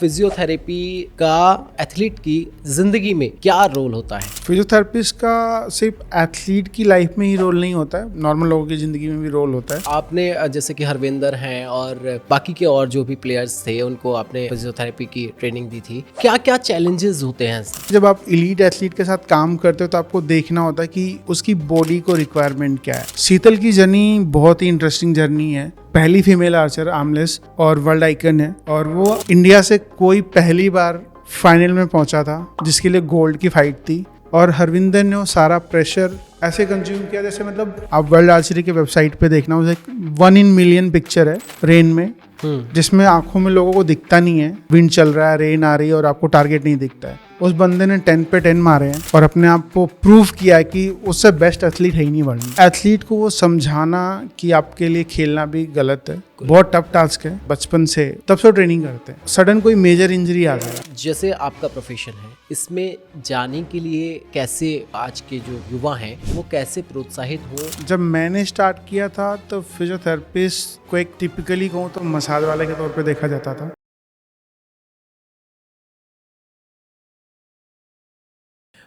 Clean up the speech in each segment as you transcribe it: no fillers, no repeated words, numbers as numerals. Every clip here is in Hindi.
फिजियोथेरेपी का एथलीट की जिंदगी में क्या रोल होता है? फिजियोथेरेपिस्ट का सिर्फ एथलीट की लाइफ में ही रोल नहीं होता है, नॉर्मल लोगों की ज़िंदगी में भी रोल होता है। आपने जैसे कि हरविंदर हैं और बाकी के और जो भी प्लेयर्स थे उनको आपने फिजियोथेरेपी की ट्रेनिंग दी थी। क्या क्या चैलेंजेस होते हैं? जब आप एलीट एथलीट के साथ काम करते हो तो आपको देखना होता है कि उसकी बॉडी को रिक्वायरमेंट क्या है। शीतल की जर्नी बहुत ही इंटरेस्टिंग जर्नी है। पहली फीमेल आर्चर आर्मलेस और वर्ल्ड आइकन है, और वो इंडिया से कोई पहली बार फाइनल में पहुंचा था जिसके लिए गोल्ड की फाइट थी। और हरविंदर ने वो सारा प्रेशर ऐसे कंज्यूम किया जैसे मतलब आप वर्ल्ड आर्चरी के वेबसाइट पे देखना, उसे 1 in million पिक्चर है रेन में, जिसमें आंखों में लोगों को दिखता नहीं है, विंड चल रहा है, रेन आ रही है और आपको टारगेट नहीं दिखता है। उस बंदे ने 10 पे 10 मारे हैं और अपने आप को प्रूव किया है कि उससे बेस्ट एथलीट है ही नहीं वर्ल्ड में। एथलीट को वो समझाना कि आपके लिए खेलना भी गलत है, बहुत टफ टास्क है। बचपन से तब से ट्रेनिंग करते हैं, सडन कोई मेजर इंजरी आ जाए। जैसे आपका प्रोफेशन है, इसमें जाने के लिए कैसे आज के जो युवा हैं वो कैसे प्रोत्साहित हो? जब मैंने स्टार्ट किया था तो फिजियोथेरेपिस्ट को एक टिपिकली कहूँ तो मसाज वाले के तौर पे देखा जाता था।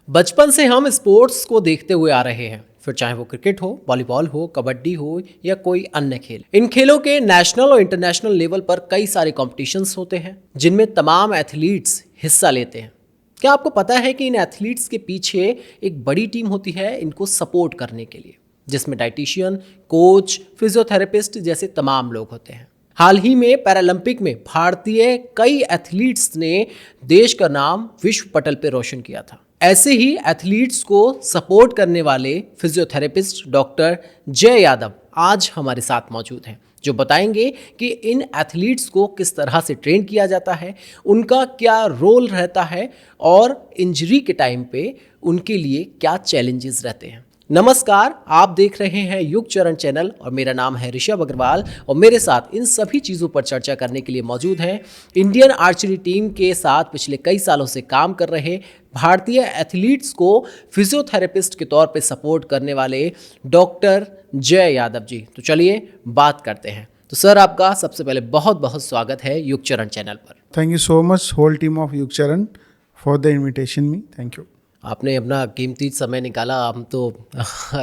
बचपन से हम स्पोर्ट्स को देखते हुए आ रहे हैं, फिर चाहे वो क्रिकेट हो, वॉलीबॉल हो, कबड्डी हो या कोई अन्य खेल। इन खेलों के नेशनल और इंटरनेशनल लेवल पर कई सारे कॉम्पिटिशन्स होते हैं जिनमें तमाम एथलीट्स हिस्सा लेते हैं। क्या आपको पता है कि इन एथलीट्स के पीछे एक बड़ी टीम होती है इनको सपोर्ट करने के लिए, जिसमें डाइटिशियन, कोच, फिजियोथेरेपिस्ट जैसे तमाम लोग होते हैं। हाल ही में पैरालंपिक में भारतीय कई एथलीट्स ने देश का नाम विश्व पटल पर रोशन किया था। ऐसे ही एथलीट्स को सपोर्ट करने वाले फिजियोथेरेपिस्ट डॉक्टर जय यादव आज हमारे साथ मौजूद हैं, जो बताएंगे कि इन एथलीट्स को किस तरह से ट्रेन किया जाता है, उनका क्या रोल रहता है और इंजरी के टाइम पे उनके लिए क्या चैलेंजेस रहते हैं। नमस्कार, आप देख रहे हैं युग चरण चैनल और मेरा नाम है ऋषभ अग्रवाल, और मेरे साथ इन सभी चीज़ों पर चर्चा करने के लिए मौजूद हैं इंडियन आर्चरी टीम के साथ पिछले कई सालों से काम कर रहे भारतीय एथलीट्स को फिजियोथेरेपिस्ट के तौर पे सपोर्ट करने वाले डॉक्टर जय यादव जी। तो चलिए बात करते हैं। तो सर, आपका सबसे पहले बहुत बहुत स्वागत है युग चरण चैनल पर। Thank you so much whole team of Yug Charan for the invitation me. Thank you. आपने अपना कीमती समय निकाला, हम तो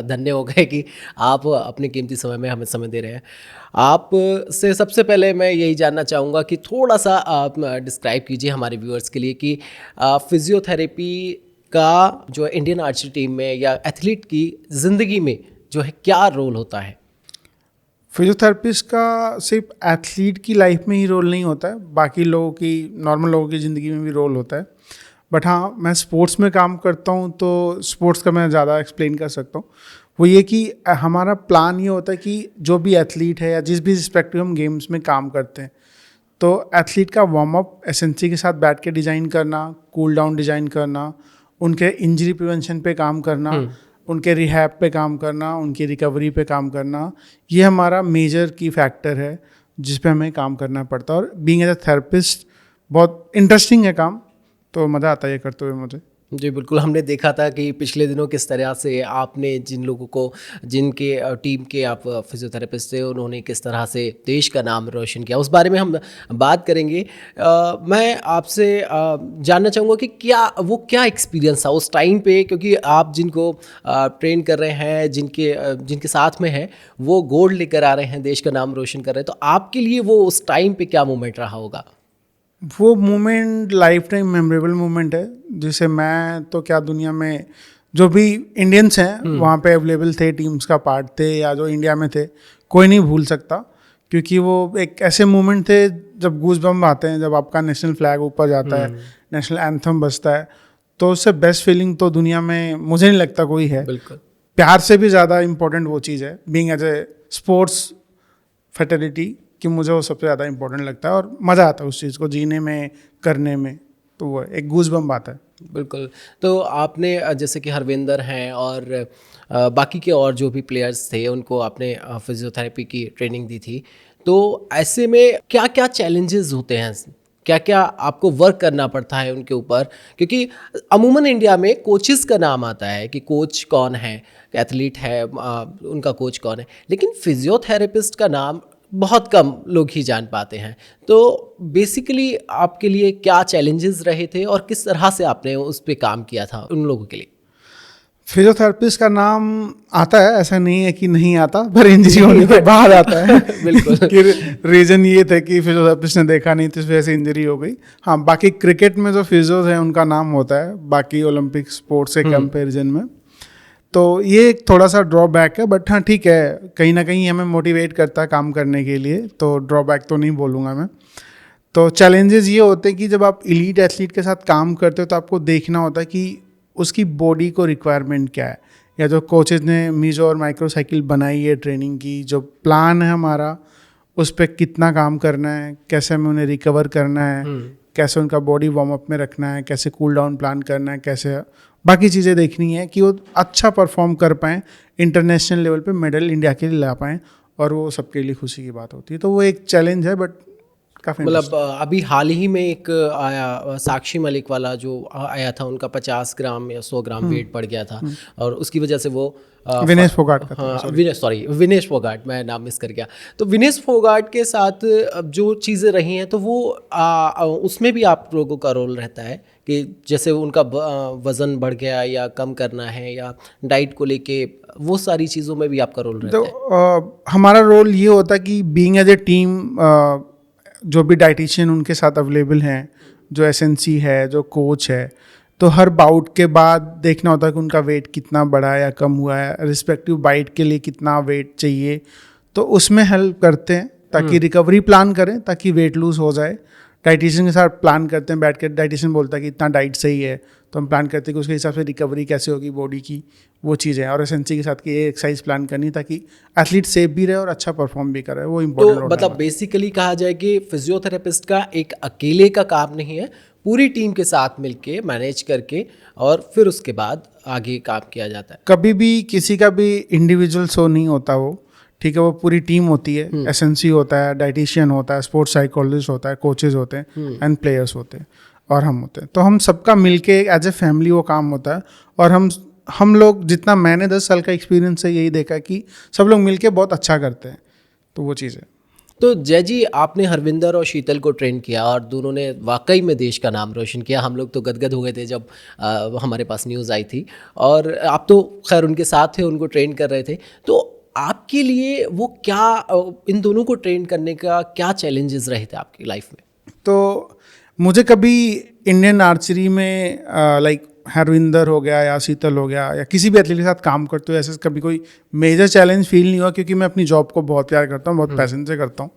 धन्य हो गए कि आप अपने कीमती समय में हमें समय दे रहे हैं। आप से सबसे पहले मैं यही जानना चाहूँगा कि थोड़ा सा आप डिस्क्राइब कीजिए हमारे व्यूअर्स के लिए कि फिजियोथेरेपी का जो इंडियन आर्चरी टीम में या एथलीट की ज़िंदगी में जो है क्या रोल होता है? फिजियोथेरेपिस्ट का सिर्फ एथलीट की लाइफ में ही रोल नहीं होता है, बाकी लोगों की, नॉर्मल लोगों की ज़िंदगी में भी रोल होता है। बट हाँ, मैं स्पोर्ट्स में काम करता हूँ तो स्पोर्ट्स का मैं ज़्यादा एक्सप्लेन कर सकता हूँ। वो ये कि हमारा प्लान ये होता है कि जो भी एथलीट है या जिस भी रिस्पेक्टिव हम गेम्स में काम करते हैं, तो एथलीट का वार्म अप एसेंसी के साथ बैठ के डिज़ाइन करना, कूल डाउन डिज़ाइन करना, उनके इंजरी प्रिवेंशन पे काम करना, उनके रिहैब पे काम करना, उनकी रिकवरी पे काम करना, ये हमारा मेजर की फैक्टर है जिस पे हमें काम करना पड़ता है। और बीइंग एज अ थेरेपिस्ट बहुत इंटरेस्टिंग है काम, तो मज़ा आता है ये करते हुए मुझे। जी बिल्कुल, हमने देखा था कि पिछले दिनों किस तरह से आपने जिन लोगों को, जिनके टीम के आप फिजियोथेरेपिस्ट थे, उन्होंने किस तरह से देश का नाम रोशन किया, उस बारे में हम बात करेंगे। मैं आपसे जानना चाहूँगा कि क्या एक्सपीरियंस था उस टाइम पे, क्योंकि आप जिनको ट्रेन कर रहे हैं, जिनके साथ में हैं, वो गोल्ड लेकर आ रहे हैं, देश का नाम रोशन कर रहे हैं, तो आपके लिए वो उस टाइम पे क्या मोमेंट रहा होगा? वो moment life time memorable moment है, जिसे मैं तो क्या, दुनिया में जो भी इंडियंस हैं वहाँ पे अवेलेबल थे, टीम्स का पार्ट थे या जो इंडिया में थे, कोई नहीं भूल सकता। क्योंकि वो एक ऐसे मोमेंट थे जब गूज बम्प आते हैं, जब आपका नेशनल फ्लैग ऊपर जाता है, नेशनल एंथम बजता है, तो उससे बेस्ट फीलिंग तो दुनिया में मुझे नहीं लगता कोई है। बिल्कुल, प्यार से भी ज़्यादा इंपॉर्टेंट वो चीज़ है, being as a sports fraternity, कि मुझे वो सबसे ज़्यादा इंपॉर्टेंट लगता है और मज़ा आता है उस चीज़ को जीने में, करने में, तो वो एक गूज बम्प आता है। बिल्कुल। तो आपने जैसे कि हरविंदर हैं और बाकी के और जो भी प्लेयर्स थे उनको आपने फिजियोथेरेपी की ट्रेनिंग दी थी, तो ऐसे में क्या क्या चैलेंजेस होते हैं, क्या क्या आपको वर्क करना पड़ता है उनके ऊपर? क्योंकि अमूमन इंडिया में कोचेस का नाम आता है कि कोच कौन है, एथलीट है, उनका कोच कौन है, लेकिन फिजियोथेरेपिस्ट का नाम बहुत कम लोग ही जान पाते हैं। तो बेसिकली आपके लिए क्या चैलेंजेस रहे थे और किस तरह से आपने उस पे काम किया था उन लोगों के लिए? फिजियोथेरेपिस्ट का नाम आता है, ऐसा नहीं है कि नहीं आता, पर इंजरी होने के बाद आता है। बिल्कुल। कि रीज़न ये था कि फिजियोथेरेपिस्ट ने देखा नहीं तो इस वजह से इंजरी हो गई। हाँ, बाकी क्रिकेट में जो फिजियोज हैं उनका नाम होता है बाकी ओलंपिक स्पोर्ट्स के कंपैरिजन में। तो ये एक थोड़ा सा ड्रॉबैक है, बट हाँ ठीक है, कहीं ना कहीं हमें मोटिवेट करता है काम करने के लिए, तो ड्रॉबैक तो नहीं बोलूँगा मैं। तो चैलेंजेस ये होते हैं कि जब आप एलीट एथलीट के साथ काम करते हो तो आपको देखना होता है कि उसकी बॉडी को रिक्वायरमेंट क्या है, या जो कोचेज ने मीजो और माइक्रो साइकिल बनाई है ट्रेनिंग की, जो प्लान है हमारा उस पर कितना काम करना है, कैसे हमें उन्हें रिकवर करना है, कैसे उनका बॉडी वार्म अप में रखना है, कैसे कूल डाउन प्लान करना है, कैसे बाकी चीज़ें देखनी है कि वो अच्छा परफॉर्म कर पाएँ, इंटरनेशनल लेवल पे मेडल इंडिया के लिए ला पाएँ, और वो सबके लिए खुशी की बात होती है। तो वो एक चैलेंज है, बट काफ़ी मतलब अभी हाल ही में एक आया साक्षी मलिक वाला जो आया था, उनका 50 ग्राम या 100 ग्राम वेट बढ़ गया था और उसकी वजह से वो विनेश फोगाट का था, हाँ विनेश फोगाट, मैं नाम मिस कर गया। तो विनेश फोगाट के साथ अब जो चीज़ें रही हैं तो वो उसमें भी आप लोगों का रोल रहता है कि जैसे उनका वज़न बढ़ गया या कम करना है या डाइट को लेके, वो सारी चीज़ों में भी आपका रोल रहता है? तो हमारा रोल ये होता है कि बीइंग एज ए टीम, जो भी डाइटिशियन उनके साथ अवेलेबल हैं, जो एसएनसी है, जो कोच है, तो हर बाउट के बाद देखना होता है कि उनका वेट कितना बढ़ा है या कम हुआ है, रिस्पेक्टिव बाइट के लिए कितना वेट चाहिए, तो उसमें हेल्प करते हैं ताकि रिकवरी प्लान करें, ताकि वेट लूज हो जाए। डाइटिशियन के साथ प्लान करते हैं बैठ कर, डाइटिशियन बोलता है कि इतना डाइट सही है, तो हम प्लान करते हैं कि उसके हिसाब से रिकवरी कैसे होगी बॉडी की, वो चीज़ें हैं। और एसएनसी के साथ कि ये एक्सरसाइज प्लान करनी ताकि एथलीट सेफ भी रहे और अच्छा परफॉर्म भी करे, वो इम्पोर्टेंट। तो मतलब बेसिकली कहा जाए कि फिजियोथेरेपिस्ट का एक अकेले का काम नहीं है, पूरी टीम के साथ मिलके मैनेज करके और फिर उसके बाद आगे काम किया जाता है। कभी भी किसी का भी इंडिविजुअल शो नहीं होता वो, ठीक है, वो पूरी टीम होती है। एसएनसी होता है, डाइटिशियन होता है, स्पोर्ट्स साइकोलॉजिस्ट होता है, कोचेज होते हैं एंड प्लेयर्स होते हैं, और हम होते हैं। तो हम सबका मिलके एज ए फैमिली वो काम होता है। और हम लोग, जितना मैंने 10 साल का एक्सपीरियंस है, यही देखा कि सब लोग मिलके बहुत अच्छा करते हैं, तो वो चीज़ है। तो जय जी, आपने हरविंदर और शीतल को ट्रेन किया और दोनों ने वाकई में देश का नाम रोशन किया। हम लोग तो गदगद हो गए थे जब हमारे पास न्यूज़ आई थी, और आप तो खैर उनके साथ थे, उनको ट्रेन कर रहे थे। तो आपके लिए वो क्या, इन दोनों को ट्रेन करने का क्या चैलेंजेस रहे थे आपकी लाइफ में? तो मुझे कभी इंडियन आर्चरी में लाइक हरविंदर हो गया या शीतल हो गया या किसी भी एथलीट के साथ काम करते हुए ऐसे कभी कोई मेजर चैलेंज फील नहीं हुआ, क्योंकि मैं अपनी जॉब को बहुत प्यार करता हूँ, बहुत पैशन से करता हूँ।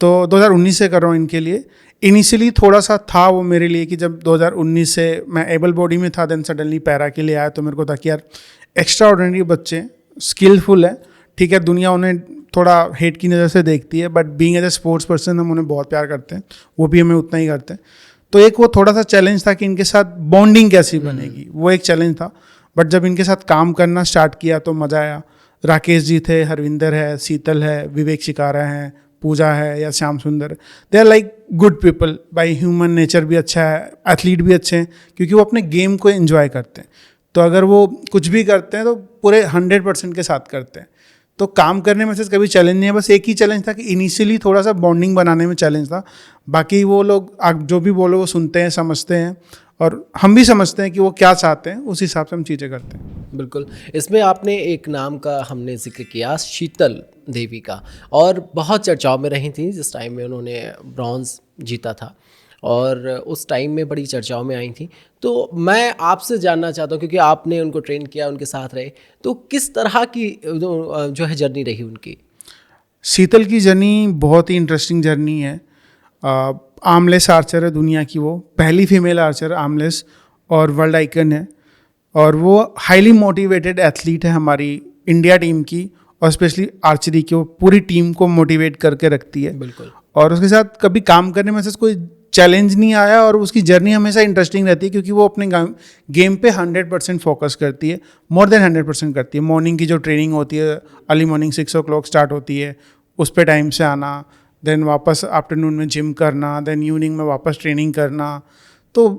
तो 2019 से कर रहा हूँ इनके लिए। इनिशियली थोड़ा सा था वो मेरे लिए कि जब 2019 से मैं एबल बॉडी में था, देन सडनली पैरा के लिए आया, तो मेरे को था कि यार एक्स्ट्रा ऑर्डिनरी बच्चे स्किलफुल है, ठीक है, दुनिया उन्हें थोड़ा हेट की नज़र से देखती है, but being as a sports person हम उन्हें बहुत प्यार करते हैं, वो भी हमें उतना ही करते हैं। तो एक वो थोड़ा सा चैलेंज था कि इनके साथ बॉन्डिंग कैसी बनेगी, वो एक चैलेंज था। बट जब इनके साथ काम करना स्टार्ट किया तो मज़ा आया। राकेश जी थे, हरविंदर है, शीतल है, विवेक शिकारा है, पूजा है या Shyam Sundar, they are like good people. By human nature भी अच्छा है, एथलीट भी अच्छे हैं, क्योंकि वो अपने गेम को एंजॉय करते हैं। तो अगर वो कुछ भी करते हैं तो पूरे 100% के साथ करते हैं। तो काम करने में से कभी चैलेंज नहीं है, बस एक ही चैलेंज था कि इनिशियली थोड़ा सा बॉन्डिंग बनाने में चैलेंज था। बाकी वो लोग आप जो भी बोलो वो सुनते हैं, समझते हैं, और हम भी समझते हैं कि वो क्या चाहते हैं, उस हिसाब से हम चीज़ें करते हैं। बिल्कुल। इसमें आपने एक नाम का हमने जिक्र किया, शीतल देवी का, और बहुत चर्चाओं में रही थी जिस टाइम में उन्होंने ब्रॉन्ज जीता था, और उस टाइम में बड़ी चर्चाओं में आई थी। तो मैं आपसे जानना चाहता हूँ, क्योंकि आपने उनको ट्रेन किया, उनके साथ रहे, तो किस तरह की जो है जर्नी रही उनकी? शीतल की जर्नी बहुत ही इंटरेस्टिंग जर्नी है। आर्मलेस आर्चर है दुनिया की, वो पहली फीमेल आर्चर आर्मलेस, और वर्ल्ड आइकन है, और वो हाईली मोटिवेटेड एथलीट है हमारी इंडिया टीम की, और स्पेशली आर्चरी की वो पूरी टीम को मोटिवेट करके रखती है। बिल्कुल। और उसके साथ कभी काम करने में से कोई चैलेंज नहीं आया, और उसकी जर्नी हमेशा इंटरेस्टिंग रहती है, क्योंकि वो अपने गेम पे 100% फोकस करती है, मोर देन 100% करती है। मॉर्निंग की जो ट्रेनिंग होती है, अर्ली मॉर्निंग 6 o'clock स्टार्ट होती है, उस पे टाइम से आना, देन वापस आफ्टरनून में जिम करना, देन इवनिंग में वापस ट्रेनिंग करना। तो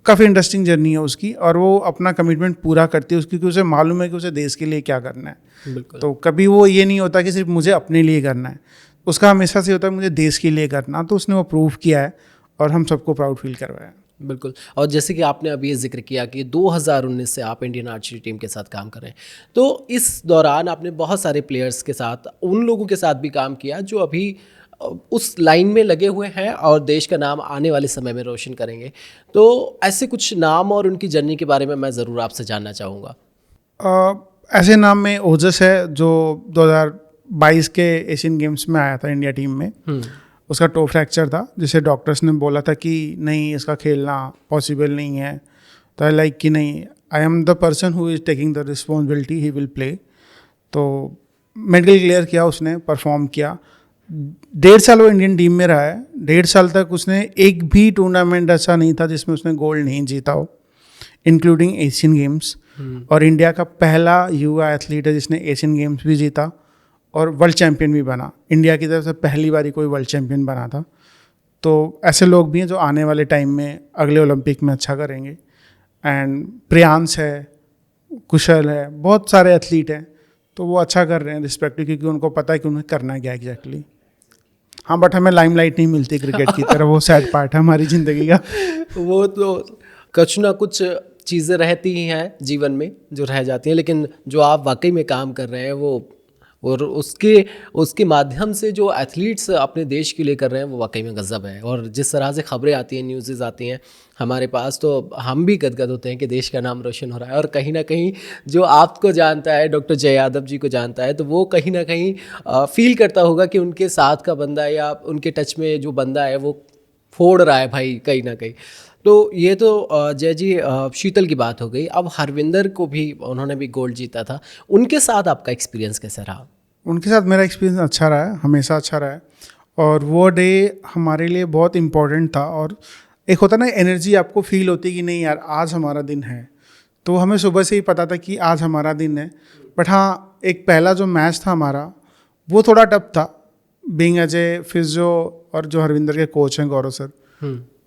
काफ़ी इंटरेस्टिंग जर्नी है उसकी, और वो अपना कमिटमेंट पूरा करती है उसकी, क्योंकि उसे मालूम है कि उसे देश के लिए क्या करना है। बिल्कुल। तो कभी वो ये नहीं होता कि सिर्फ मुझे अपने लिए करना है। उसका हमेशा से होता है मुझे देश के लिए करना, तो उसने वो प्रूव किया है और हम सबको प्राउड फील करवाया। बिल्कुल। और जैसे कि आपने अभी ये जिक्र किया कि 2019 से आप इंडियन आर्चरी टीम के साथ काम कर रहे हैं, तो इस दौरान आपने बहुत सारे प्लेयर्स के साथ, उन लोगों के साथ भी काम किया जो अभी उस लाइन में लगे हुए हैं और देश का नाम आने वाले समय में रोशन करेंगे। तो ऐसे कुछ नाम और उनकी जर्नी के बारे में मैं ज़रूर आपसे जानना चाहूँगा। ऐसे नाम में ओजस है जो 2022 के एशियन गेम्स में आया था इंडिया टीम में। उसका टो फ्रैक्चर था जिसे डॉक्टर्स ने बोला था कि नहीं इसका खेलना पॉसिबल नहीं है, तो आई कि नहीं, I am the person who is taking the responsibility, he will play. तो मेडिकल क्लियर किया उसने, परफॉर्म किया। 1.5 साल वो इंडियन टीम में रहा है। 1.5 साल तक उसने एक भी टूर्नामेंट ऐसा नहीं था जिसमें उसने गोल्ड नहीं जीता हो, इंक्लूडिंग एशियन गेम्स। और इंडिया का पहला युवा एथलीट है जिसने एशियन गेम्स भी जीता और वर्ल्ड चैम्पियन भी बना। इंडिया की तरफ से पहली बार कोई वर्ल्ड चैम्पियन बना था। तो ऐसे लोग भी हैं जो आने वाले टाइम में अगले ओलंपिक में अच्छा करेंगे। एंड प्रियांश है, कुशल है, बहुत सारे एथलीट हैं, तो वो अच्छा कर रहे हैं रिस्पेक्टिव, क्योंकि उनको पता है कि उन्हें करना क्या एग्जैक्टली। हाँ, बट हमें लाइमलाइट नहीं मिलती क्रिकेट की तरह, वो सैड पार्ट है हमारी ज़िंदगी का। वो तो कुछ ना कुछ चीज़ें रहती ही हैं जीवन में जो रह जाती हैं, लेकिन जो आप वाकई में काम कर रहे हैं वो, और उसके माध्यम से जो एथलीट्स अपने देश के लिए कर रहे हैं वो वाकई में गज़ब है। और जिस तरह से खबरें आती हैं, न्यूज़ आती हैं हमारे पास, तो हम भी गदगद होते हैं कि देश का नाम रोशन हो रहा है। और कहीं ना कहीं जो आपको जानता है, डॉक्टर जय यादव जी को जानता है, तो वो कहीं ना कहीं फील करता होगा कि उनके साथ का बंदा या उनके टच में जो बंदा है वो फोड़ रहा है भाई कहीं ना कहीं। तो ये तो जय जी शीतल की बात हो गई। अब हरविंदर को भी, उन्होंने भी गोल्ड जीता था, उनके साथ आपका एक्सपीरियंस कैसा रहा? उनके साथ मेरा एक्सपीरियंस अच्छा रहा है, हमेशा अच्छा रहा है। और वो डे हमारे लिए बहुत इम्पोर्टेंट था। और एक होता ना एनर्जी आपको फील होती है कि नहीं यार आज हमारा दिन है। तो हमें सुबह से ही पता था कि आज हमारा दिन है। बट हाँ, एक पहला जो मैच था हमारा वो थोड़ा टफ था, बीइंग एज ए फिजियो और जो हरविंदर के कोच हैं गौरव सर।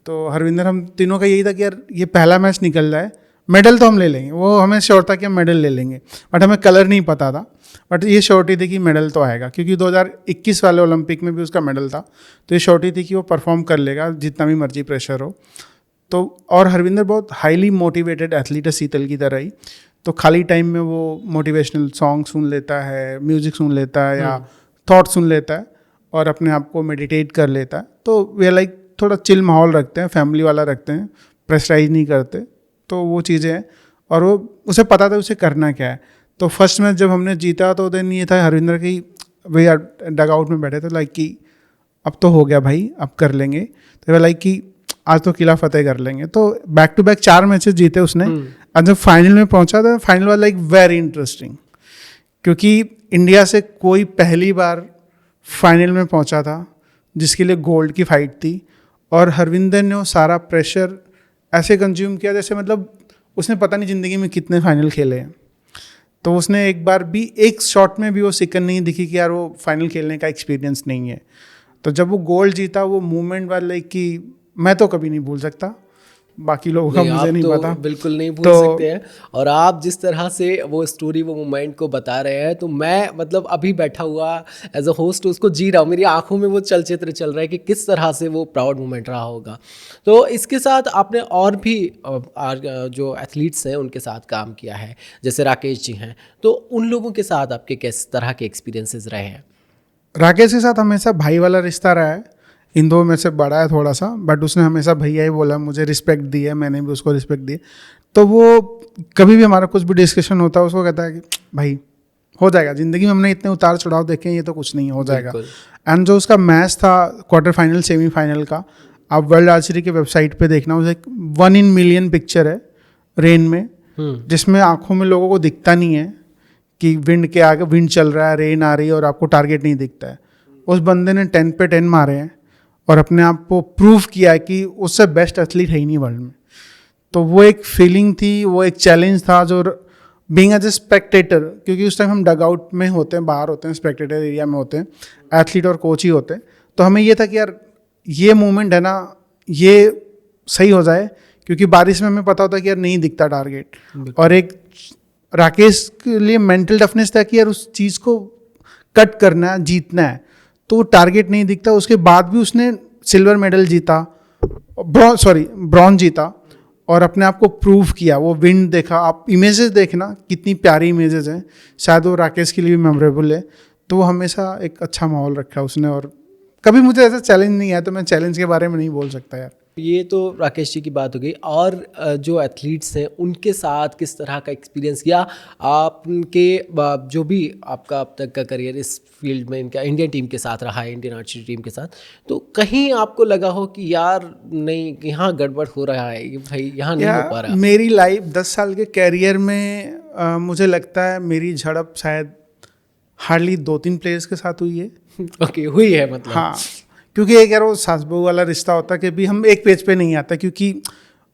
तो हरविंदर, हम तीनों का यही था कि यार ये पहला मैच निकल रहा है, मेडल तो हम ले लेंगे, वो हमें श्योर था कि हम मेडल ले लेंगे। बट हमें कलर नहीं पता था, बट ये श्योरिटी थी कि मेडल तो आएगा, क्योंकि 2021 वाले ओलंपिक में भी उसका मेडल था। तो ये श्योरिटी थी कि वो परफॉर्म कर लेगा जितना भी मर्जी प्रेशर हो। तो और हरविंदर बहुत हाईली मोटिवेटेड एथलीट है, शीतल की तरह ही। तो खाली टाइम में वो मोटिवेशनल सॉन्ग सुन लेता है, म्यूजिक सुन लेता है या थॉट सुन लेता है और अपने आप को मेडिटेट कर लेता है। तो वे लाइक थोड़ा चिल माहौल रखते हैं, फैमिली वाला रखते हैं, प्रेशराइज नहीं करते। तो वो चीज़ें हैं और वो उसे पता था उसे करना क्या है। तो फर्स्ट मैच जब हमने जीता तो दिन ये था हरविंदर की, भैया डग आउट में बैठे थे लाइक कि अब तो हो गया भाई, अब कर लेंगे। तो लाइक कि आज तो किला फतेह कर लेंगे। तो बैक टू बैक 4 मैचेस जीते उसने। और जब फाइनल में पहुंचा तो final was like very interesting, क्योंकि इंडिया से कोई पहली बार फाइनल में पहुंचा था जिसके लिए गोल्ड की फाइट थी। और हरविंदर ने वो सारा प्रेशर ऐसे कंज्यूम किया जैसे मतलब उसने पता नहीं ज़िंदगी में कितने फाइनल खेले हैं। तो उसने एक बार भी, एक शॉट में भी वो सिकन नहीं दिखी कि यार वो फाइनल खेलने का एक्सपीरियंस नहीं है। तो जब वो गोल्ड जीता, वो मूवमेंट वाला कि मैं तो कभी नहीं भूल सकता, बाकी लोगों का मुझे नहीं पता। बिल्कुल नहीं भूल सकते हैं। और आप जिस तरह से वो स्टोरी, वो मोमेंट को बता रहे हैं, तो मैं मतलब अभी बैठा हुआ एज अ होस्ट उसको जी रहा हूँ, मेरी आंखों में वो चलचित्र चल रहा है कि किस तरह से वो प्राउड मोमेंट रहा होगा। तो इसके साथ आपने और भी जो एथलीट्स हैं उनके साथ काम किया है, जैसे राकेश जी हैं, तो उन लोगों के साथ आपके किस तरह के एक्सपीरियंसेस रहे हैं? राकेश के साथ हमेशा भाई वाला रिश्ता रहा है। इन दो में से बड़ा है थोड़ा सा, बट उसने हमेशा भैया ही बोला, मुझे रिस्पेक्ट दी है, मैंने भी उसको रिस्पेक्ट दी। तो वो कभी भी हमारा कुछ भी डिस्कशन होता है उसको कहता है कि भाई हो जाएगा, ज़िंदगी में हमने इतने उतार चढ़ाव देखे हैं, ये तो कुछ नहीं, हो जाएगा। एंड जो उसका मैच था क्वार्टर फाइनल सेमीफाइनल का, आप वर्ल्ड आर्चरी की वेबसाइट पे देखना, उसे 1 in million पिक्चर है रेन में, जिसमें आंखों में लोगों को दिखता नहीं है कि विंड के आगे विंड चल रहा है, रेन आ रही है और आपको टारगेट नहीं दिखता है। उस बंदे ने 10 पे 10 मारे हैं और अपने आप को प्रूव किया है कि उससे बेस्ट एथलीट है ही नहीं वर्ल्ड में। तो वो एक फीलिंग थी, वो एक चैलेंज था जो बीइंग एज ए स्पेक्टेटर, क्योंकि उस टाइम हम डग आउट में होते हैं, बाहर होते हैं, स्पेक्टेटर एरिया में होते हैं, एथलीट और कोच ही होते हैं। तो हमें ये था कि यार ये मूवमेंट है ना, ये सही हो जाए, क्योंकि बारिश में हमें पता होता है कि यार नहीं दिखता टारगेट। और एक राकेश के लिए मेंटल टफनेस था कि यार उस चीज़ को कट करना है, जीतना है। तो वो टारगेट नहीं दिखता। उसके बाद भी उसने सिल्वर मेडल जीता, ब्रॉन्ज जीता और अपने आप को प्रूव किया। वो विन देखा, आप इमेजेस देखना कितनी प्यारी इमेजेस हैं, शायद वो राकेश के लिए भी मेमोरेबल है। तो वो हमेशा एक अच्छा माहौल रखा उसने, और कभी मुझे ऐसा चैलेंज नहीं आया, तो मैं चैलेंज के बारे में नहीं बोल सकता यार। ये तो राकेश जी की बात हो गई। और जो एथलीट्स हैं उनके साथ किस तरह का एक्सपीरियंस, या आपके जो भी आपका अब तक का करियर इस फील्ड में इनका इंडियन टीम के साथ रहा है, इंडियन आर्चरी टीम के साथ, तो कहीं आपको लगा हो कि यार नहीं, यहाँ गड़बड़ हो रहा है, ये भाई यहाँ नहीं हो पा रहा? मेरी लाइफ 10 साल के कैरियर में मुझे लगता है मेरी झड़प शायद हार्डली 2-3 प्लेयर्स के साथ हुई है। ओके, हुई है मतलब? हाँ, क्योंकि एक यार वो सास बहू वाला रिश्ता होता है कि भी हम एक पेज पे नहीं आता, क्योंकि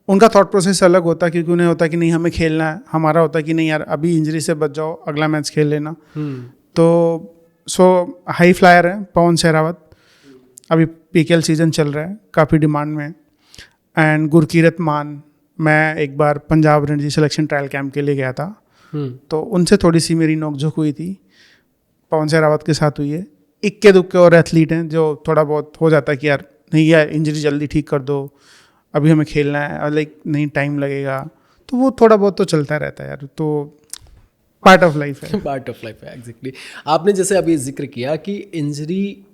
उनका थॉट प्रोसेस अलग होता है। क्योंकि उन्हें होता है कि नहीं हमें खेलना है, हमारा होता है कि नहीं यार अभी इंजरी से बच जाओ, अगला मैच खेल लेना। तो हाई फ्लायर है पवन सहरावत, अभी PKL सीजन चल रहा है, काफ़ी डिमांड में। एंड गुरकीरत मान, मैं एक बार Punjab Ranji selection trial camp के लिए गया था, तो उनसे थोड़ी सी मेरी नोकझोंक हुई थी। पवन सहरावत के साथ हुई है। इक्के दुक्के और एथलीट हैं जो थोड़ा बहुत हो जाता है कि यार नहीं यार इंजरी जल्दी ठीक कर दो, अभी हमें खेलना है, और लाइक नहीं टाइम लगेगा। तो वो थोड़ा बहुत तो चलता रहता है यार, तो पार्ट ऑफ लाइफ है। पार्ट ऑफ लाइफ है, एग्जैक्टली। आपने जैसे अभी जिक्र किया कि इंजरी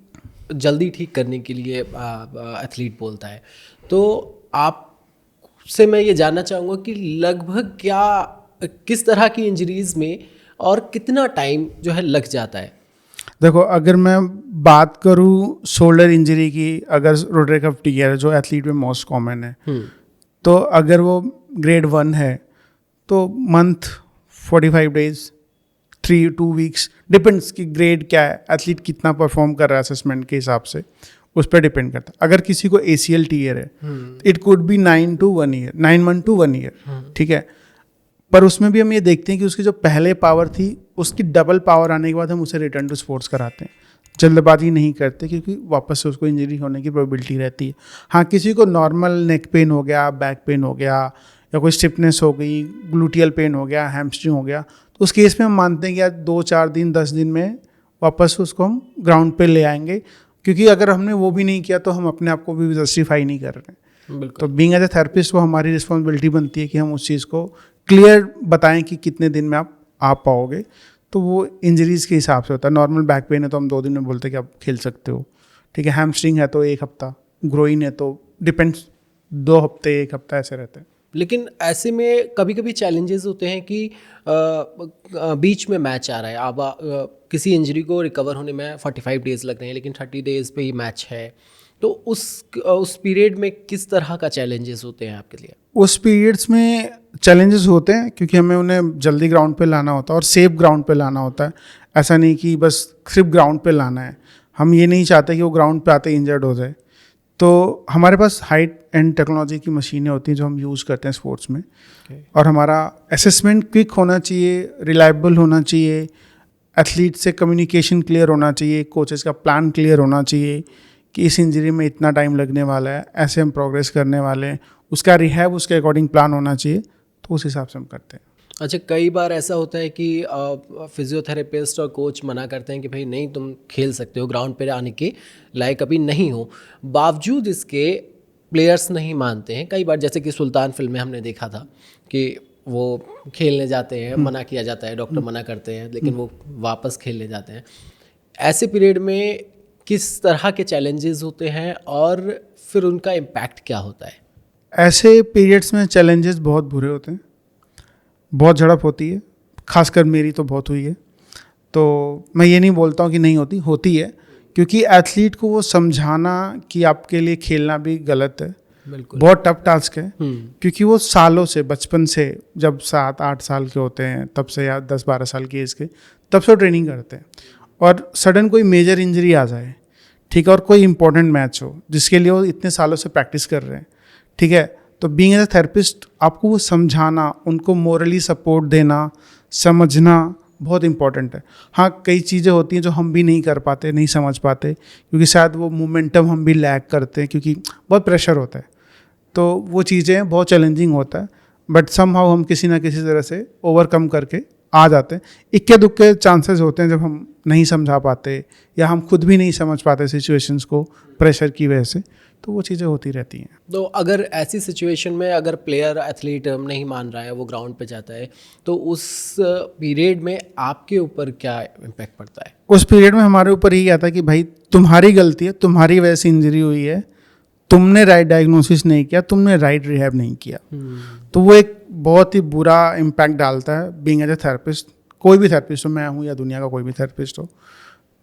जल्दी ठीक करने के लिए एथलीट बोलता है, तो आपसे मैं ये जानना चाहूँगा कि लगभग किस तरह की इंजरीज में और कितना टाइम जो है लग जाता है? देखो, अगर मैं बात करूँ शोल्डर इंजरी की, अगर रोटेटर कफ टीयर जो एथलीट में मोस्ट कॉमन है, तो अगर वो ग्रेड 1 है तो मंथ, 45 डेज, 2 वीक्स, डिपेंड्स कि ग्रेड क्या है, एथलीट कितना परफॉर्म कर रहा है असेसमेंट के हिसाब से, उस पर डिपेंड करता है। अगर किसी को ACL टीयर है, it could be 9 month to 1 year, ठीक है। पर उसमें भी हम ये देखते हैं कि उसकी जो पहले पावर थी उसकी डबल पावर आने के बाद हम उसे रिटर्न टू स्पोर्ट्स कराते हैं। जल्दबाजी नहीं करते, क्योंकि वापस से उसको इंजरी होने की प्रोबेबिलिटी रहती है। हाँ, किसी को नॉर्मल नेक पेन हो गया, बैक पेन हो गया, या कोई स्टिफनेस हो गई, ग्लूटियल पेन हो गया, हैमस्ट्रिंग हो गया, तो उस केस में हम मानते हैं कि यार 2-4 दिन 10 दिन में वापस उसको हम ग्राउंड पे ले आएंगे। क्योंकि अगर हमने वो भी नहीं किया तो हम अपने आप को भी जस्टिफाई नहीं कर रहे हैं। तो बीइंग एज ए थेरेपिस्ट वो हमारी रिस्पॉन्सिबिलिटी बनती है कि हम उस चीज़ को क्लियर बताएं कि कितने दिन में आप आ पाओगे। तो वो इंजरीज़ के हिसाब से होता है। नॉर्मल बैक पेन है तो हम 2 दिन में बोलते हैं कि आप खेल सकते हो, ठीक है। हैमस्ट्रिंग है तो 1 हफ्ता, ग्रोइन है तो डिपेंड्स 2 हफ्ते 1 हफ्ता ऐसे रहते हैं। लेकिन ऐसे में कभी कभी चैलेंजेस होते हैं कि बीच में मैच आ रहा है, अब किसी इंजरी को रिकवर होने में 45 डेज लग रहे हैं, लेकिन 30 डेज पे ही मैच है, तो उस पीरियड में किस तरह का चैलेंजेस होते हैं आपके लिए? उस पीरियड्स में चैलेंजेस होते हैं क्योंकि हमें उन्हें जल्दी ग्राउंड पे लाना होता है और सेफ ग्राउंड पे लाना होता है। ऐसा नहीं कि बस सिर्फ ग्राउंड पे लाना है, हम ये नहीं चाहते कि वो ग्राउंड पे आते इंजर्ड हो जाए। तो हमारे पास हाइट एंड टेक्नोलॉजी की मशीनें होती हैं जो हम यूज़ करते हैं स्पोर्ट्स में। और हमारा असेसमेंट क्विक होना चाहिए, रिलायबल होना चाहिए, एथलीट से कम्युनिकेशन क्लियर होना चाहिए, कोचेस का प्लान क्लियर होना चाहिए कि इस इंजरी में इतना टाइम लगने वाला है, ऐसे हम प्रोग्रेस करने वाले हैं, उसका रिहैब उसके अकॉर्डिंग प्लान होना चाहिए, तो उस हिसाब से हम करते हैं। अच्छा, कई बार ऐसा होता है कि फिजियोथेरेपिस्ट और कोच मना करते हैं कि भाई नहीं, तुम खेल सकते हो, ग्राउंड पे आने के लायक अभी नहीं हो, बावजूद इसके प्लेयर्स नहीं मानते हैं। कई बार जैसे कि सुल्तान फिल्म में हमने देखा था कि वो खेलने जाते हैं, मना किया जाता है, डॉक्टर मना करते हैं, लेकिन वो वापस खेलने जाते हैं। ऐसे पीरियड में किस तरह के चैलेंजेस होते हैं और फिर उनका इम्पैक्ट क्या होता है? ऐसे पीरियड्स में चैलेंजेस बहुत बुरे होते हैं, बहुत झड़प होती है, खासकर मेरी तो बहुत हुई है। तो मैं ये नहीं बोलता हूँ कि नहीं होती, होती है, क्योंकि एथलीट को वो समझाना कि आपके लिए खेलना भी गलत है, बिल्कुल बहुत टफ टास्क है। क्योंकि वो सालों से, बचपन से, जब 7-8 साल के होते हैं तब से, या 10-12 साल की एज के, तब से ट्रेनिंग करते हैं। और सडन कोई मेजर इंजरी आ जाए, ठीक है, और कोई इंपॉर्टेंट मैच हो जिसके लिए वो इतने सालों से प्रैक्टिस कर रहे हैं, ठीक है, तो बीइंग एज अ थेरेपिस्ट आपको वो समझाना, उनको मोरली सपोर्ट देना, समझना बहुत इंपॉर्टेंट है। हाँ, कई चीज़ें होती हैं जो हम भी नहीं कर पाते, नहीं समझ पाते, क्योंकि शायद वो मोमेंटम हम भी लैग करते हैं, क्योंकि बहुत प्रेशर होता है। तो वो चीज़ें बहुत चैलेंजिंग होता है, बट समहाउ हम किसी ना किसी तरह से ओवरकम करके आ जाते हैं। इक्के दुक्के चांसेस होते हैं जब हम नहीं समझा पाते या हम खुद भी नहीं समझ पाते सिचुएशंस को प्रेशर की वजह से, तो वो चीज़ें होती रहती हैं। तो अगर ऐसी सिचुएशन में अगर प्लेयर एथलीट नहीं मान रहा है, वो ग्राउंड पे जाता है, तो उस पीरियड में आपके ऊपर क्या इम्पैक्ट पड़ता है? उस पीरियड में हमारे ऊपर यही आता कि भाई तुम्हारी गलती है, तुम्हारी वजह से इंजरी हुई है, तुमने राइट डायग्नोसिस नहीं किया, तुमने राइट रिहैब नहीं किया। तो वो एक बहुत ही बुरा इम्पैक्ट डालता है बीइंग एज ए थेरेपिस्ट। कोई भी थेरेपिस्ट हो, मैं हूँ या दुनिया का कोई भी थेरेपिस्ट हो,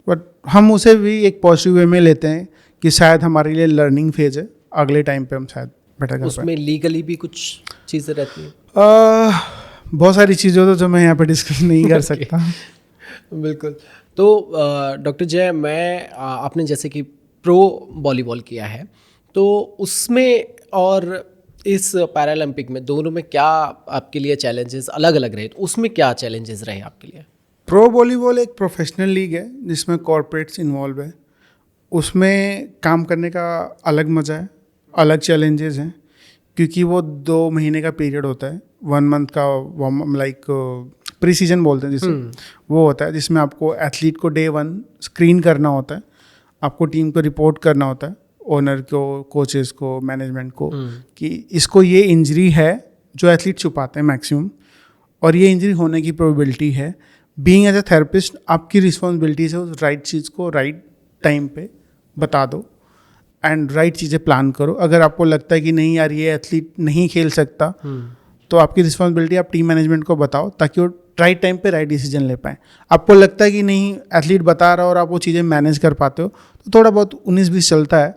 बट हम उसे भी एक पॉजिटिव वे में लेते हैं कि शायद हमारे लिए लर्निंग फेज है, अगले टाइम पे हम शायद बेटर कर पाए। उसमें लीगली भी कुछ चीज़ें रहती हैं? बहुत सारी चीज़ें तो जो मैं यहाँ पे डिस्कस नहीं कर सकता। बिल्कुल। तो डॉक्टर जय, आपने जैसे कि प्रो वॉलीबॉल किया है, तो उसमें और इस पैरालंपिक में दोनों में क्या आपके लिए चैलेंजेस अलग अलग रहे? तो उसमें क्या चैलेंजेस रहे आपके लिए? प्रो वॉलीबॉल एक प्रोफेशनल लीग है जिसमें कॉर्पोरेट्स इन्वॉल्व है। उसमें काम करने का अलग मज़ा है, अलग चैलेंजेस हैं, क्योंकि वो 2 महीने का पीरियड होता है, 1 मंथ का लाइक प्री सीजन बोलते हैं जिसे, वो होता है जिसमें आपको एथलीट को डे 1 स्क्रीन करना होता है, आपको टीम को रिपोर्ट करना होता है, ओनर को, कोचेस को, मैनेजमेंट को, कि इसको ये इंजरी है जो एथलीट छुपाते हैं मैक्सिमम, और ये इंजरी होने की प्रोबेबिलिटी है। बीइंग एज ए थेरेपिस्ट आपकी रिस्पॉन्सिबिलिटी है उस राइट चीज़ को राइट टाइम पे बता दो एंड राइट चीज़ें प्लान करो। अगर आपको लगता है कि नहीं यार ये एथलीट नहीं खेल सकता, तो आपकी रिस्पॉन्सिबिलिटी आप टीम मैनेजमेंट को बताओ ताकि वो राइट टाइम पे राइट डिसीजन ले पाएँ। आपको लगता है कि नहीं एथलीट बता रहा और आप वो चीज़ें मैनेज कर पाते हो, तो थोड़ा बहुत 19-20 चलता है,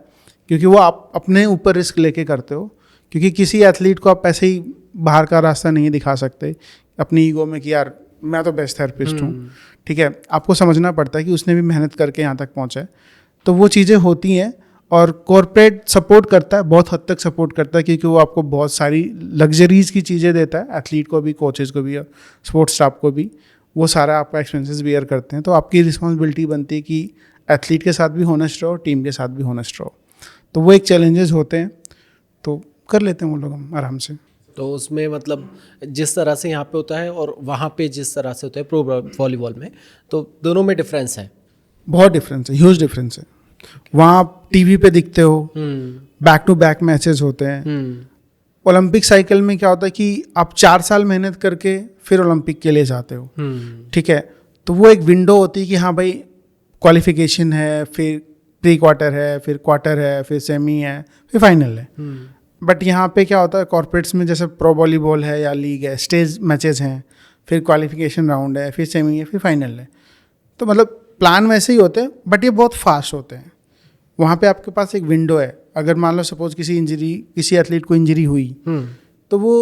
क्योंकि वो आप अपने ऊपर रिस्क लेके करते हो। क्योंकि किसी एथलीट को आप ऐसे ही बाहर का रास्ता नहीं दिखा सकते अपनी ईगो में कि यार मैं तो बेस्ट थेरेपिस्ट हूँ, ठीक है। आपको समझना पड़ता है कि उसने भी मेहनत करके यहाँ तक पहुँचा है। तो वो चीज़ें होती हैं, और कॉर्पोरेट सपोर्ट करता है, बहुत हद तक सपोर्ट करता है, क्योंकि वो आपको बहुत सारी लग्जरीज की चीज़ें देता है, एथलीट को भी, कोचेस को भी और स्पोर्ट्स स्टाफ को भी। वो सारा आपका एक्सपेंसेस बियर करते हैं। तो आपकी रिस्पॉन्सिबिलिटी बनती है कि एथलीट के साथ भी होनेस्ट रहो, टीम के साथ भी होनेस्ट रहो। तो वो एक चैलेंजेस होते हैं, तो कर लेते हैं वो लोग हम आराम से। तो उसमें मतलब जिस तरह से यहाँ पे होता है और वहाँ पे जिस तरह से होता है प्रो वॉलीबॉल में, तो दोनों में डिफरेंस है? बहुत डिफरेंस है, ह्यूज डिफरेंस है। वहाँ आप टीवी पे दिखते हो, बैक टू बैक मैचेस होते हैं। ओलंपिक साइकिल में क्या होता है कि आप 4 साल मेहनत करके फिर ओलंपिक के लिए जाते हो, ठीक है। तो वो एक विंडो होती है कि हाँ भाई क्वालिफिकेशन है, फिर प्री क्वार्टर है, फिर क्वार्टर है, फिर सेमी है, फिर फाइनल है। बट यहाँ पे क्या होता है कॉर्पोरेट्स में, जैसे प्रो वॉलीबॉल है या लीग है, स्टेज मैचेस हैं, फिर क्वालिफिकेशन राउंड है, फिर सेमी है, फिर फाइनल है। तो मतलब प्लान वैसे ही होते हैं, बट ये बहुत फास्ट होते हैं। वहाँ पे आपके पास एक विंडो है। अगर मान लो सपोज किसी एथलीट को इंजरी हुई, तो वो